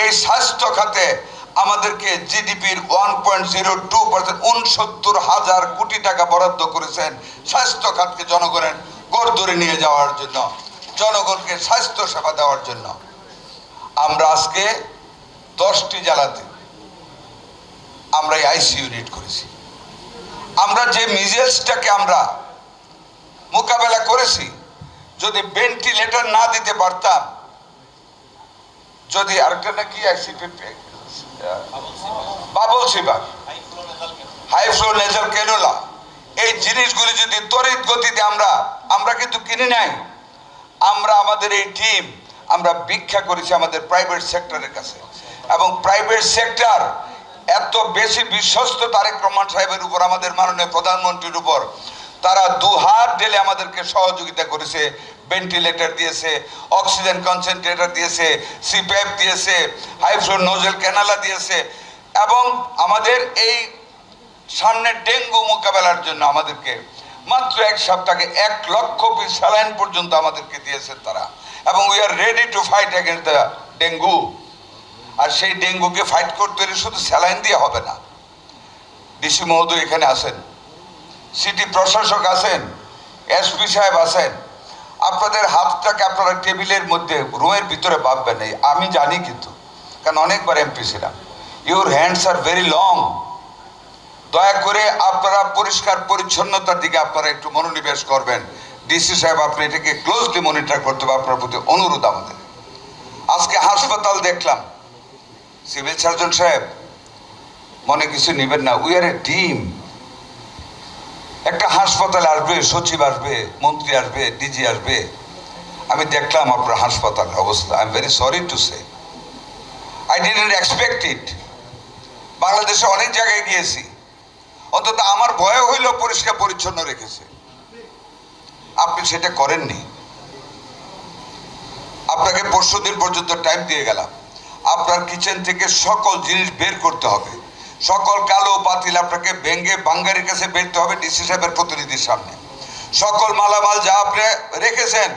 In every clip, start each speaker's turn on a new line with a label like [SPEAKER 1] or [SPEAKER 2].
[SPEAKER 1] এই স্বাস্থ্য খাতে আমাদেরকে জিডিপির 1.02% ৬৯,০০০ কোটি টাকা বরাদ্দ করেছেন স্বাস্থ্য খাতকে জনগণের গড় ধরে নিয়ে যাওয়ার জন্য, জনগণকে স্বাস্থ্য সেবা দেওয়ার জন্য। আমরা আজকে 10টি জেলাতে আমরা এই আইসি ইউনিট করেছি। আমরা যে মিজেলসটাকে আমরা মোকাবেলা করেছি, যদি ভেন্টিলেটর না দিতে পারতাম, যদি আরেকটা নাকি বাবল সিভার, হাই ফ্লো নেজাল ক্যানুলা, এই জিনিসগুলি যদি তড়িৎ গতিতে আমরা কিন্তু কিনে নাই, আমরা আমাদের এই টিম আমরা ভিক্ষা করেছি আমাদের প্রাইভেট সেক্টরের কাছে। এবং প্রাইভেট সেক্টর এত বেশি বিশ্বস্ত তারেক রহমান সাহেবের উপর, আমাদের মাননীয় প্রধানমন্ত্রীর উপর, তারা দুহাত ঢেলে আমাদেরকে সহযোগিতা করেছে। ভেন্টিলেটর দিয়েছে, অক্সিজেন কনসেন্ট্রেটর দিয়েছে, সিপ্যাপ দিয়েছে, হাই ফ্লো নোজেল ক্যানালা দিয়েছে। এবং আমাদের এই সামনে ডেঙ্গু মোকাবেলার জন্য আমাদেরকে মাত্র 1 সপ্তাহে 1 লক্ষ পিস স্যালাইন পর্যন্ত আমাদেরকে দিয়েছেন তারা। এবং we are ready to fight against the dengue. আর সেই ডেঙ্গুকে ফাইট করতে হলে শুধু স্যালাইন দিয়ে হবে না। ডিসি মহোদয় এখানে আছেন, সিটি প্রশাসক আছেন, এসপি সাহেব আছেন। আপনাদের হাতটাকে আপনারা টেবিলের মধ্যে রুমের ভিতরে ভাববেন না, আমি জানি কিন্তু, কারণ অনেকবার এমপি ছিলাম। Your hands are very long. দয়া করে আপনারা পরিষ্কার পরিচ্ছন্নতার দিকে আপনারা একটু মনোনিবেশ করবেন। ডিসি সাহেব আপনি এটাকে ক্লোজলি মনিটর করতে হবে, আপনার প্রতি অনুরোধ আমাদের। আজকে হাসপাতাল দেখলাম, সিভিল সার্জন সাহেব মনে কিছু নেবেন না, উই আর এ টিম। একটা হাসপাতালে আসবে, সচিব আসবে, মন্ত্রী আসবে, ডিজি আসবে। আমি দেখলাম আপনার হাসপাতালের অবস্থা। I am very sorry to say, I didn't expect ইট। বাংলাদেশে অনেক জায়গায় গিয়েছি, অন্তত আমার ভয় হইল পরিষ্কার পরিচ্ছন্ন রেখেছে। আপনি সেটা করেননি। আপনাকে 5 দিন পর্যন্ত টাইম দিয়ে গেলাম। আপনার কিচেন থেকে সকল জিনিস বের করতে হবে, সকল কালো পাতিল আপনাকে ভেঙ্গে বাঙ্গারির কাছে বেরতে হবে ডিসি সাহেবের প্রতিনিধির সামনে। সকল মালামাল যা আপনি রেখেছেন,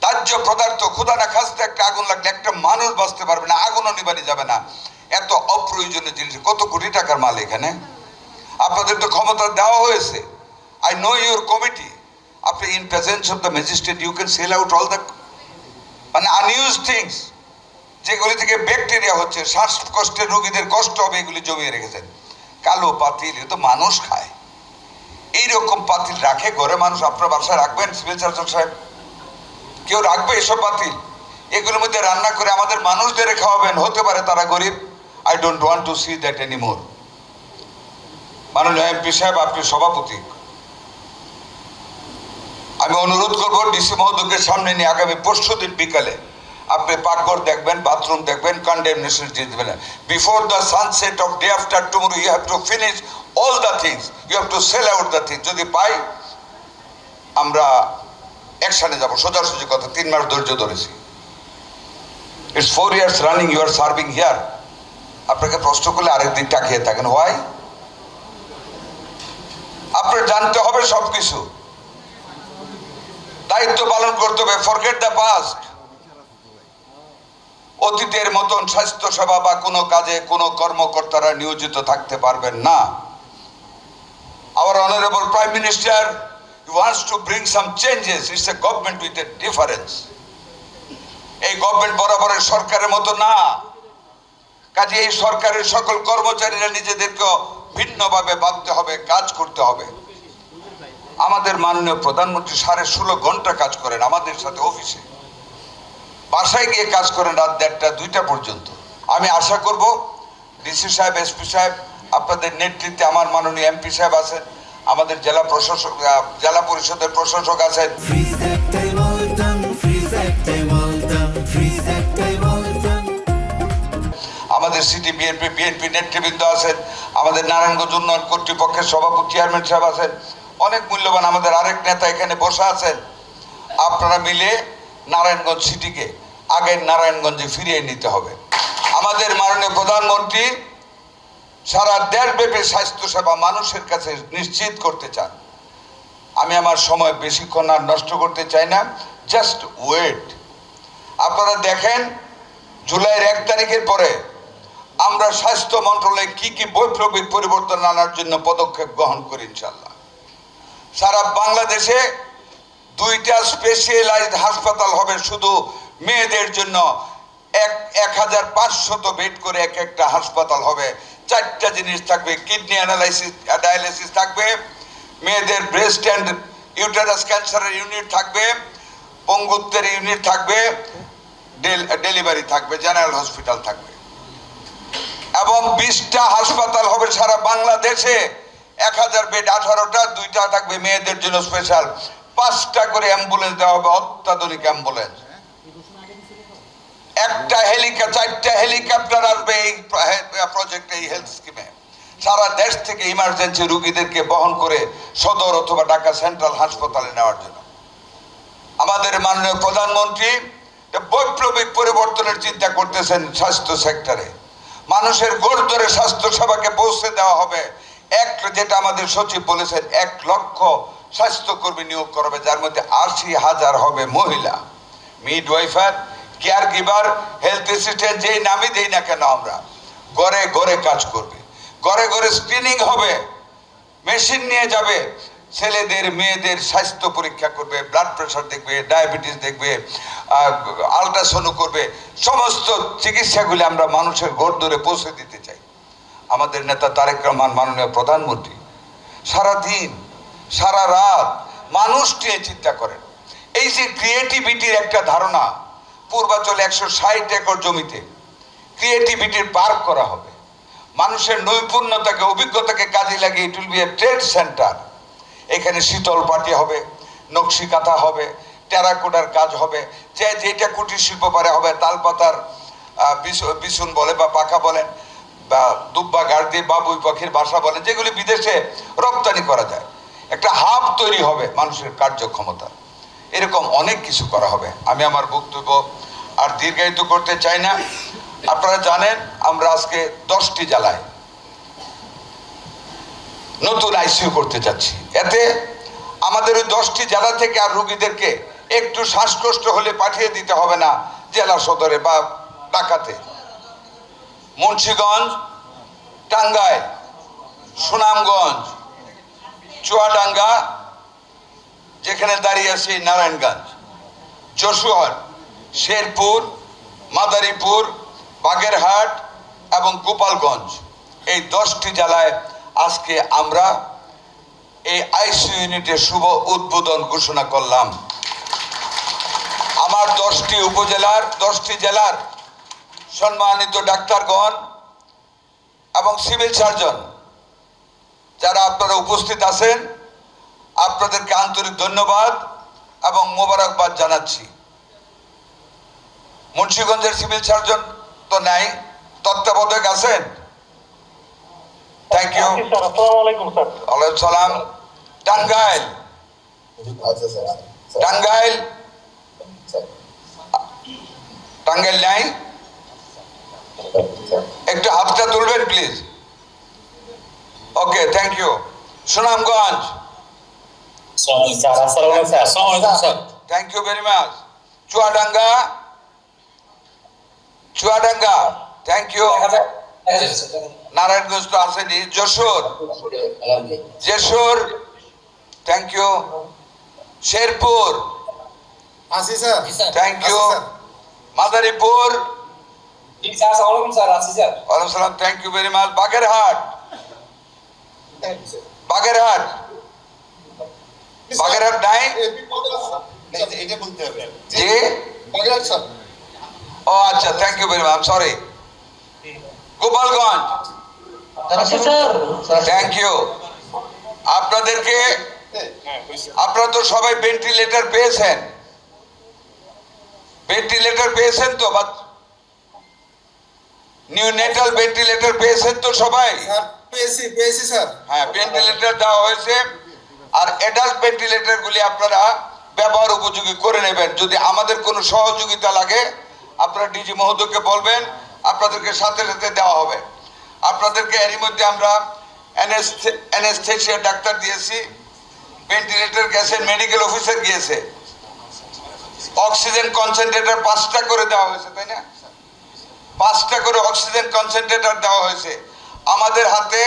[SPEAKER 1] দাহ্য পদার্থ, ক্ষুধা না খাসতে একটা আগুন লাগলে একটা মানুষ বাঁচতে পারবে না, আগুনও নিবানি যাবে না। এত অপ্রয়োজনীয় জিনিস, কত কোটি টাকার মাল এখানে। আপনাদের তো ক্ষমতা দেওয়া হয়েছে। I know your committee. আপনি in presence of the magistrate you can sell out all the unuse things, যেগুলি থেকে ব্যাকটেরিয়া হচ্ছে, শ্বাসকষ্টের রোগীদের কষ্ট হবে, এগুলি জমিয়ে রেখেছেন। কালো পাতিল, এ তো মানুষ খায়। এইরকম পাতিল রাখে ঘরে মানুষ? আপনার বাসায় রাখবেন সিভিল সার্জন সাহেব? কেউ রাখবে এসব পাতিল? এগুলোর মধ্যে রান্না করে আমাদের মানুষদের খাওয়াবেন? হতে পারে তারা গরিব। I don't want to see that anymore. মাননীয় এমপি সাহেব, আপনি সভাপতি, আমি অনুরোধ করবো ডিসি মহোদয়কে সামনে নিয়ে আগামী 5 দিন বিকালে আপনি পাকঘর দেখবেন, বাথরুম দেখবেন, কন্ডেমনেশন দিবেন। Before the sunset of day after tomorrow you have to finish all the things, you have to sell out the things. যদি পাই আমরা অ্যাকশনে যাবো। সোজাসুজি কথা, 3 মাস ধৈর্য ধরেছি। It's 4 years running you are serving here. আপনাকে প্রশ্ন করলে আরেকদিন তাকিয়ে থাকেন, হোয়াই? আপনার জানতে হবে সবকিছু, দায়িত্ব পালন করতে হবে। Forget the past. অতীতের মতন স্বাস্থ্য সেবা বা কোনো কাজে কোনো কর্মকর্তারা নিয়োজিত থাকতে পারবেন না। Our honorable Prime Minister wants to bring some changes. It's a government with a difference. এই গভর্নমেন্ট বরাবরের সরকারের মতো না। কাজে এই সরকারের সকল কর্মচারীরা নিজেদেরকে ভিন্নভাবে ভাবতে হবে, কাজ করতে হবে। আমাদের মাননীয় প্রধানমন্ত্রী 16.5 ঘন্টা কাজ করেন আমাদের সাথে অফিসে, বাসায় গিয়ে কাজ করেন রাত 1টা 2টা পর্যন্ত। আমি আশা করব ডিসি সাহেব, এসপি সাহেব, আপনাদের নেতৃত্বে আমার মাননীয় এমপি সাহেব আছেন, আমাদের জেলা প্রশাসক, জেলা পরিষদের প্রশাসক আছেন, আমাদের সিটি বিএনপি নেতৃবৃন্দ আছেন, আমাদের নারায়ণগঞ্জ উন্নয়ন কর্তৃপক্ষের সভাপতি চেয়ারম্যান সাহেব আছেন, অনেক মূল্যবান আমাদের আরেক নেতা এখানে বসে আছেন। আপনারা মিলে নারায়ণগঞ্জ সিটিকে আগের নারায়ণগঞ্জে ফিরিয়ে নিতে হবে। আমাদের মাননীয় প্রধানমন্ত্রী সারা দেশব্যাপী স্বাস্থ্যসেবা মানুষের কাছে নিশ্চিত করতে চান। আমি আমার সময় বেশিক্ষণ আর নষ্ট করতে চাই না, জাস্ট ওয়েট। আপনারা দেখেন জুলাইয়ের 1 তারিখের পরে আমরা স্বাস্থ্য মন্ত্রণালয়ে কি কি বৈপ্লবিক পরিবর্তন আনার জন্য পদক্ষেপ গ্রহণ করি ইনশাল্লাহ। সারা বাংলাদেশে 2টা স্পেশালাইজড হাসপাতাল হবে শুধু মেয়েদের জন্য। 1500 বেড করে একটা হাসপাতাল হবে। 4টা জিনিস থাকবে, কিডনি ডায়ালিসিস থাকবে, মেয়েদের ব্রেস্ট অ্যান্ড ইউটেরাস ক্যান্সারের ইউনিট থাকবে, পঙ্গুত্বের ইউনিট থাকবে, ডেলিভারি থাকবে, জেনারেল হসপিটাল থাকবে এবং 20টা হাসপাতাল হবে সারা বাংলাদেশে। 1000 বেড 18টা, 2টা থাকবে মেয়েদের জন্য স্পেশাল। 5টা করে অ্যাম্বুলেন্স দেওয়া হবে, অত্যাধুনিক অ্যাম্বুলেন্স। 4টা হেলিকপ্টার আসবে এই প্রজেক্টে, এই হেলথ স্কিমে। সারা দেশ থেকে ইমার্জেন্সি রোগীদেরকে বহন করে সদর অথবা ঢাকা সেন্ট্রাল হাসপাতালে নেওয়ার জন্য আমাদের মাননীয় প্রধানমন্ত্রী বৈপ্লবিক পরিবর্তনের চিন্তা করতেছেন স্বাস্থ্য সেক্টরে। মানুষের গোড় ধরে স্বাস্থ্য সেবাকে পৌঁছে দেওয়া হবে। যেটা আমাদের সচিব বলেছেন, 1 লক্ষ স্বাস্থ্যকর্মী নিয়োগ করবে, যার মধ্যে 80,000 হবে মহিলা। মিডওয়াইফার, কেয়ার গিভার, হেলথ অ্যাসিস্ট্যান্ট, যেই নামই দেই না কেন, আমরা ঘরে ঘরে কাজ করবে, ঘরে ঘরে স্ক্রিনিং হবে, মেশিন নিয়ে যাবে, ছেলেদের মেয়েদের স্বাস্থ্য পরীক্ষা করবে, ব্লাড প্রেশার দেখবে, ডায়াবেটিস দেখবে, আলট্রাসাউন্ড করবে। সমস্ত চিকিৎসাগুলি আমরা মানুষের ঘর ধরে পৌঁছে দিতে চাই। আমাদের নেতা তারেক রহমান মাননীয় প্রধানমন্ত্রী সারা দিন সারা রাত মানুষ নিয়ে চিন্তা করেন। এই যে ক্রিয়েটিভিটির একটা ধারণা, পূর্বাঞ্চলে 160 একর জমিতে ক্রিয়েটিভিটির পার্ক করা হবে। মানুষের নৈপুণ্যতাকে, অভিজ্ঞতাকে কাজে লাগিয়ে it will B A trade centre. এখানে শীতল পাটি হবে, নকশি কাঁথা হবে, টেরাকোটার কাজ হবে, যেটা কুটির শিল্প পারে হবে, তালপাতার বিছুন বলে বা পাখা বলেন, বা দুব্বা গাড় দিয়ে বাবুই পাখির বাসা বলেন, যেগুলি বিদেশে রপ্তানি করা যায়। একটা হাব তৈরি হবে মানুষের কার্যক্ষমতা। এরকম অনেক কিছু করা হবে। আমি আমার বক্তব্য আর দীর্ঘায়িত করতে চাই না। আপনারা জানেন আমরা আজকে 10টি জেলায় নতুন আইসিইউ করতে যাচ্ছি। এতে আমাদের ওই 10টি জেলা থেকে আর রোগীদেরকে একটু শ্বাসকষ্ট হলে পাঠিয়ে দিতে হবে না জেলা সদরে বা ঢাকাতে। মুন্সিগঞ্জ, টাঙ্গাইল, সুনামগঞ্জ, চুয়াডাঙ্গা, যেখানে দাঁড়িয়ে আছি নারায়ণগঞ্জ, যশোর, শেরপুর, মাদারীপুর, বাগেরহাট এবং গোপালগঞ্জ, এই 10টি জেলায় আজকে আমরা এই আইসিইউ ইউনিটের শুভ উদ্বোধন ঘোষণা করলাম। আমার 10টি উপজেলার 10টি জেলার সম্মানিত ডাক্তারগণ এবং সিভিল সার্জন যারা আপনারা উপস্থিত আছেন, আপনাদেরকে আন্তরিক ধন্যবাদ এবং মোবারকবাদ জানাচ্ছি। মুন্সিগঞ্জের সিভিল সার্জন তো নাই, তত্ত্বাবধায়ক আছেন? Thank you. ওয়ালাইকুম সালাম। টাঙ্গাইল, টাঙ্গাইল, টাঙ্গাইল নাই? একটু হাতটা তুলবেন please. Okay, thank you. Sunamganj, thank you very much. Chuadanga, Chuadanga, thank you. Narayanganj তো আসেনি। Jessore, Jessore, thank you. Sherpur, thank you. Madaripur, ওয়ালাইকুম সালাম, thank you very much. Bagerhat, Bagerhat, Bagerhat নাই? জি, ও আচ্ছা, thank you very much, sorry. Gopalganj, thank you. আপনাদেরকে, আপনারা তো সবাই ভেন্টিলেটর পেয়েছেন, ভেন্টিলেটর পেয়েছেন তো? নিউনেটাল ভেন্টিলেটর পেয়েছেন তো সবাই?
[SPEAKER 2] পেয়েছি স্যার।
[SPEAKER 1] হ্যাঁ, ভেন্টিলেটর দেওয়া হয়েছে। আর অ্যাডাল্ট ভেন্টিলেটর গুলি আপনারা ব্যবহার উপযোগী করে নেবেন। যদি আমাদের কোনো সহযোগিতা লাগে আপনারা ডিজি মহোদয়কে বলবেন, আপনাদেরকে সাথে সাথে দেওয়া হবে। আপনাদেরকে এরই মধ্যে আমরা অ্যানেস্থেসিয়া ডাক্তার দিয়েছি, ভেন্টিলেটর গেছে, মেডিকেল অফিসার গিয়েছে, অক্সিজেন কনসেন্ট্রেটর 5টা করে দেওয়া হয়েছে, তাই না? 5টা করে অক্সিজেন কনসেন্ট্রেটর দেওয়া হয়েছে। আমাদের হাতে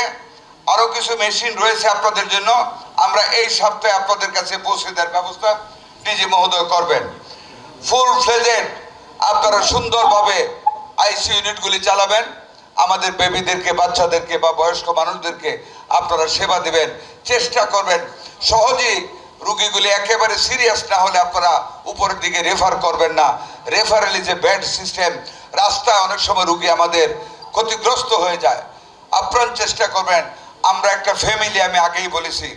[SPEAKER 1] আরও কিছু মেশিন রয়েছে আপনাদের জন্য, আমরা এই সপ্তাহে আপনাদের কাছে পৌঁছে দেওয়ার ব্যবস্থা ডিজি মহোদয় করবেন। ফুল ফ্লেজেড আপনারা সুন্দরভাবে আইসি ইউনিটগুলি চালাবেন, আমাদের বেবিদেরকে, বাচ্চাদেরকে বা বয়স্ক মানুষদেরকে আপনারা সেবা দেবেন, চেষ্টা করবেন সহজেই রুগীগুলি একেবারে সিরিয়াস না হলে আপনারা উপরের দিকে রেফার করবেন না। রেফারেলি যে বেড সিস্টেম, রাস্তায় অনেক সময় রুগী আমাদের ক্ষতিগ্রস্ত হয়ে যায়। আপ্রাণ চেষ্টা করবেন, আমরা একটা ফ্যামিলি, আমি আগেই বলেছি,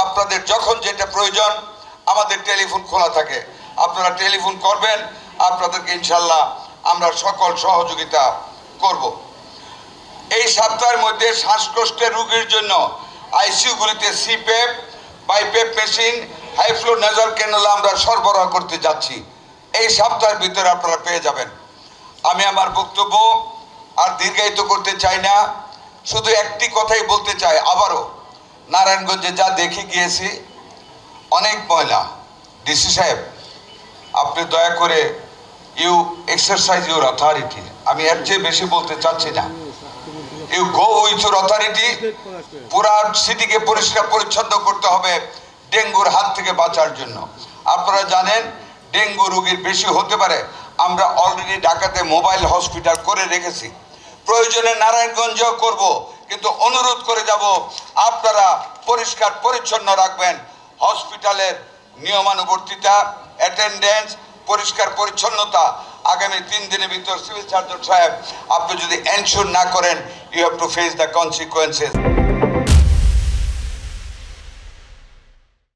[SPEAKER 1] আপনাদের যখন যেটা প্রয়োজন আমাদের টেলিফোন খোলা থাকে, আপনারা টেলিফোন করবেন, আপনাদেরকে ইনশাল্লাহ আমরা সকল সহযোগিতা করব। এই সপ্তাহের মধ্যে শ্বাসকষ্টের রোগীর জন্য আইসিইউগুলিতে CPAP, BiPAP machine, high flow nasal cannula আমরা সরবরাহ করতে যাচ্ছি। এই সপ্তাহের ভিতরে আপনারা পেয়ে যাবেন। আমি আমার বক্তব্য আর দীর্ঘায়িত করতে চাই না, শুধু একটি কথাই বলতে চাই আবারও, নারায়ণগঞ্জে যা দেখে গিয়েছি অনেক ময়লা। ডিসি সাহেব, আপনি দয়া করে ইউ এক্সারসাইজ ইউর অথরিটি, আমি এর চেয়ে বেশি বলতে চাচ্ছি না। You go with your authority, পুরা সিটিকে পরিষ্কার পরিচ্ছন্ন করতে হবে ডেঙ্গুর হাত থেকে বাঁচার জন্য। আপনারা জানেন ডেঙ্গু রোগীর বেশি হতে পারে, আমরা অলরেডি ঢাকাতে মোবাইল হসপিটাল করে রেখেছি, প্রয়োজনে নারায়ণগঞ্জেও করব, কিন্তু অনুরোধ করে যাব আপনারা পরিষ্কার পরিচ্ছন্ন রাখবেন। হসপিটালের নিয়মানুবর্তিতা, অ্যাটেন্ডেন্স, পরিষ্কার পরিচ্ছন্নতা আগামী 3 দিনের ভিতর সিভিল সার্জন সাহেব আপনি যদি এনশিওর না করেন, you have to face the consequences.